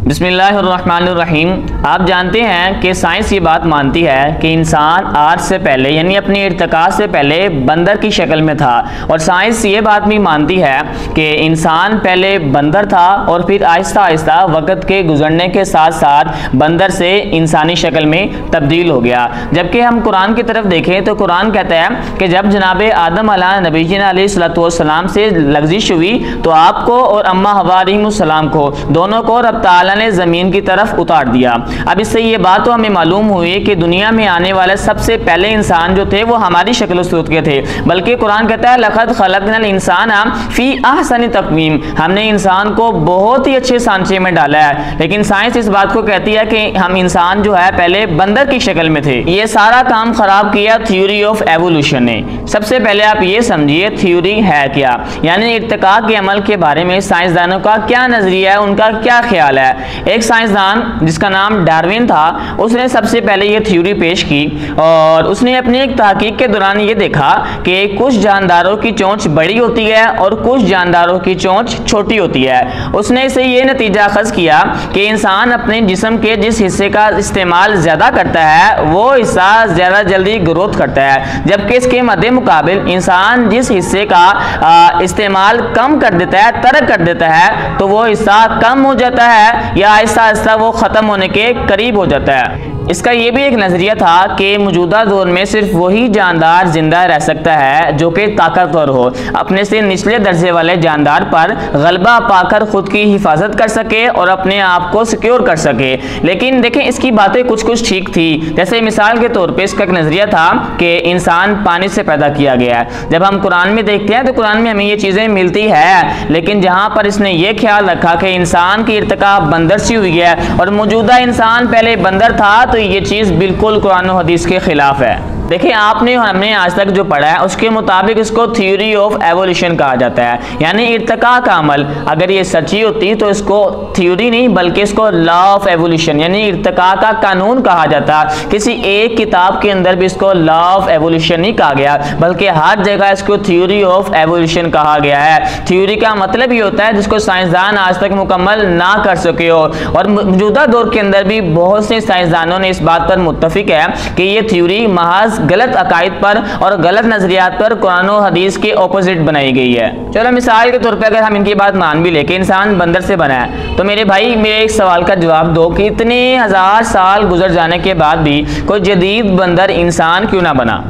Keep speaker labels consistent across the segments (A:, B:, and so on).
A: बिस्मिल्लाहिर्रहमानिर्रहीम। आप जानते हैं कि साइंस ये बात मानती है कि इंसान आज से पहले यानी अपने इर्तिका से पहले बंदर की शक्ल में था, और साइंस ये बात भी मानती है कि इंसान पहले बंदर था और फिर आहिस्ता आहिस्ता वक़्त के गुजरने के साथ साथ बंदर से इंसानी शक्ल में तब्दील हो गया। जबकि हम कुरान की तरफ देखें तो कुरान कहता है कि जब जनाब आदम अलैहिस्सलाम से लग़ज़िश हुई तो आपको और अम्मा हव्वा अलैहिस्सलाम को दोनों को रब ताला ने ज़मीन की तरफ उतार दिया। अब इससे ये बात तो हमें मालूम हुई कि दुनिया में आने वाले सबसे पहले इंसान जो थे वो हमारी शक्ल सूरत के थे, बल्कि कुरान कहता है लक़द ख़लक़नल इंसाना फ़ी अहसनि तक़वीम, हमने इंसान को बहुत ही अच्छे सांचे में डाला है। लेकिन साइंस इस बात को कहती है कि हम इंसान जो है पहले बंदर की शक्ल में थे। ये सारा काम ख़राब किया थ्योरी ऑफ एवोल्यूशन ने। सबसे पहले आप ये समझिए थ्योरी है क्या, यानी इर्तिका के अमल के बारे में साइंसदानों का क्या नज़रिया है, उनका क्या ख्याल है। एक साइंसदान जिसका नाम डार्विन था, उसने सबसे पहले ये थ्योरी पेश की और उसने अपनी एक तहकीक के दौरान ये देखा कि कुछ जानदारों की चोंच बड़ी होती है और कुछ जानदारों की चोंच छोटी होती है। उसने इसे ये नतीजा अखज़ किया कि इंसान अपने जिस्म के जिस हिस्से का इस्तेमाल ज़्यादा करता है वो हिस्सा ज़्यादा जल्दी ग्रोथ करता है, जबकि इसके मद्दे मुकाबिल इंसान जिस हिस्से का इस्तेमाल कम कर देता है, तर्क कर देता है, तो वो हिस्सा कम हो जाता है या आहिस्ता आहिस्ता वो ख़त्म होने के करीब हो जाता है। इसका ये भी एक नज़रिया था कि मौजूदा दौर में सिर्फ वही जानदार जिंदा रह सकता है जो कि ताकतवर हो, अपने से निचले दर्जे वाले जानदार पर गलबा पाकर खुद की हिफाजत कर सके और अपने आप को सिक्योर कर सके। लेकिन देखें इसकी बातें कुछ कुछ ठीक थी। जैसे मिसाल के तौर पे इसका एक नज़रिया था कि इंसान पानी से पैदा किया गया है। जब हम कुरान में देखते हैं तो कुरान में हमें ये चीज़ें मिलती है, लेकिन जहाँ पर इसने ये ख्याल रखा कि इंसान की इर्तिका बंदर से हुई है और मौजूदा इंसान पहले बंदर था, तो ये चीज़ बिल्कुल कुरान और हदीस के खिलाफ है। देखिए आपने हमने आज तक जो पढ़ा है उसके मुताबिक इसको थ्योरी ऑफ एवोल्यूशन कहा जाता है, यानी इर्तिका का अमल। अगर ये सच्ची होती तो इसको थ्योरी नहीं बल्कि इसको लॉ ऑफ एवोल्यूशन यानी इर्तिका का कानून कहा जाता। किसी एक किताब के अंदर भी इसको लॉ ऑफ एवोल्यूशन नहीं कहा गया, बल्कि हर जगह इसको थ्योरी ऑफ एवोल्यूशन कहा गया है। थ्योरी का मतलब ये होता है जिसको साइंसदान आज तक मुकम्मल ना कर सके हो, और मौजूदा दौर के अंदर भी बहुत से साइंसदानों ने इस बात पर मुत्तफिक है कि ये थ्योरी महज गलत अकायद पर और गलत नजरियात पर कुरान और हदीस के ऑपोजिट बनाई गई है। चलो मिसाल के तौर पे अगर हम इनकी बात मान भी ले कि इंसान बंदर से बना है, तो मेरे भाई मेरे एक सवाल का जवाब दो कि इतने हजार साल गुजर जाने के बाद भी कोई जदीद बंदर इंसान क्यों ना बना।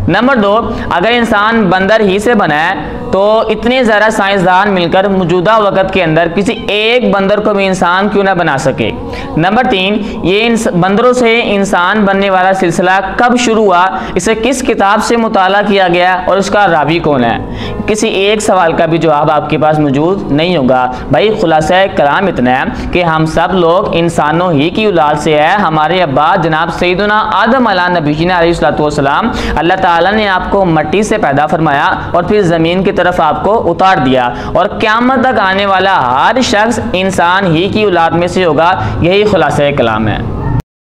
A: नंबर 2, अगर इंसान बंदर ही से बना है तो इतने ज़्यादा साइंसदान मिलकर मौजूदा वक़्त के अंदर किसी एक बंदर को भी इंसान क्यों ना बना सके। नंबर 3, ये बंदरों से इंसान बनने वाला सिलसिला कब शुरू हुआ, इसे किस किताब से मुताला किया गया और उसका रावी कौन है। किसी एक सवाल का भी जवाब आपके पास मौजूद नहीं होगा। भाई खुलासा कलाम इतना है कि हम सब लोग इंसानों ही की औलाद से है। हमारे अब्बा जनाब सैयदना आदम अलैहिस्सलाम, अल्लाह ताला ने आपको मट्टी से पैदा फरमाया और फिर ज़मीन की तरफ आपको उतार दिया, और क़यामत तक आने वाला हर शख्स इंसान ही की औलाद में से होगा। यही खुलासा कलाम है।